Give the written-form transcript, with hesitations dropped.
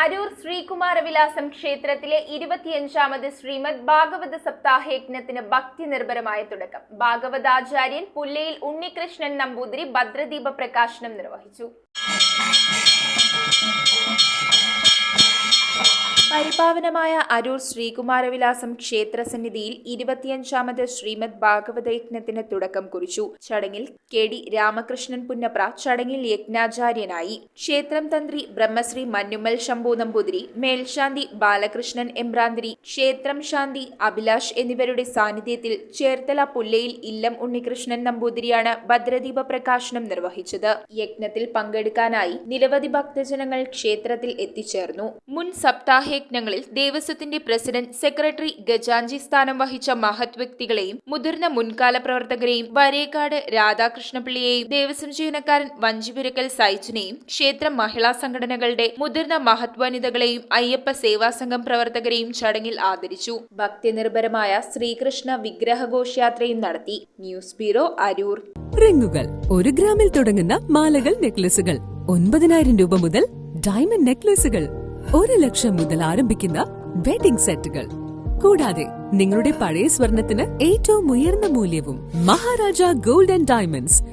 അരൂർ ശ്രീകുമാരവിലാസം ക്ഷേത്രത്തിലെ 25ാമത് ശ്രീമദ് ഭാഗവത സപ്താഹയജ്ഞത്തിന് ഭക്തി നിർഭരമായ തുടക്കം. ഭാഗവതാചാര്യൻ പുല്ലയിൽ ഉണ്ണികൃഷ്ണൻ നമ്പൂതിരി ഭദ്രദീപ പ്രകാശനം നിർവഹിച്ചു. പരിപാവനമായ അരൂർ ശ്രീകുമാരവിലാസം ക്ഷേത്രസന്നിധിയിൽ 25ാമത് ശ്രീമദ് ഭാഗവത യജ്ഞത്തിന് തുടക്കം കുറിച്ചു. ചടങ്ങിൽ കെ.ഡി. രാമകൃഷ്ണൻ പുന്നപ്ര ചടങ്ങിൽ യജ്ഞാചാര്യനായി. ക്ഷേത്രം തന്ത്രി ബ്രഹ്മശ്രീ മന്നുമ്മൽ ശംഭു നമ്പൂതിരി, മേൽശാന്തി ബാലകൃഷ്ണൻ എമ്പ്രാന്തിരി, ക്ഷേത്രം ശാന്തി അഭിലാഷ് എന്നിവരുടെ സാന്നിധ്യത്തിൽ ചേർത്തല പുല്ലയിൽ ഇല്ലം ഉണ്ണികൃഷ്ണൻ നമ്പൂതിരിയാണ് ഭദ്രദീപ പ്രകാശനം നിർവഹിച്ചത്. യജ്ഞത്തിൽ പങ്കെടുക്കാനായി നിരവധി ഭക്തജനങ്ങൾ ക്ഷേത്രത്തിൽ എത്തിച്ചേർന്നു. മുൻ സപ്താഹ യജ്ഞങ്ങളിൽ ദേവസ്വത്തിന്റെ പ്രസിഡന്റ്, സെക്രട്ടറി, ഗജാഞ്ചി സ്ഥാനം വഹിച്ച മഹത് വ്യക്തികളെയും മുതിർന്ന മുൻകാല പ്രവർത്തകരെയും വരേക്കാട് രാധാകൃഷ്ണപിള്ളിയെയും ദേവസ്വം ജീവനക്കാരൻ വഞ്ചിപുരക്കൽ സൈജനെയും ക്ഷേത്ര മഹിളാ സംഘടനകളുടെ മുതിർന്ന മഹത് വനിതകളെയും അയ്യപ്പ സേവാ സംഘം പ്രവർത്തകരെയും ചടങ്ങിൽ ആദരിച്ചു. ഭക്തി നിർഭരമായ ശ്രീകൃഷ്ണ വിഗ്രഹഘോഷയാത്രയും നടത്തി. News bureau, Aroor. റിങ്ങുകൾ 1 ഗ്രാമിൽ തുടങ്ങുന്ന മാലകൾ, നെക്ലസുകൾ 9,000 രൂപ മുതൽ ഡയമണ്ട് നെക്ലസുകൾ 1 ലക്ഷം മുതൽ ആരംഭിക്കുന്ന വെഡിംഗ് സെറ്റുകൾ, കൂടാതെ നിങ്ങളുടെ പഴയ സ്വർണത്തിന് ഏറ്റവും ഉയർന്ന മൂല്യവും. Maharaja gold and diamonds,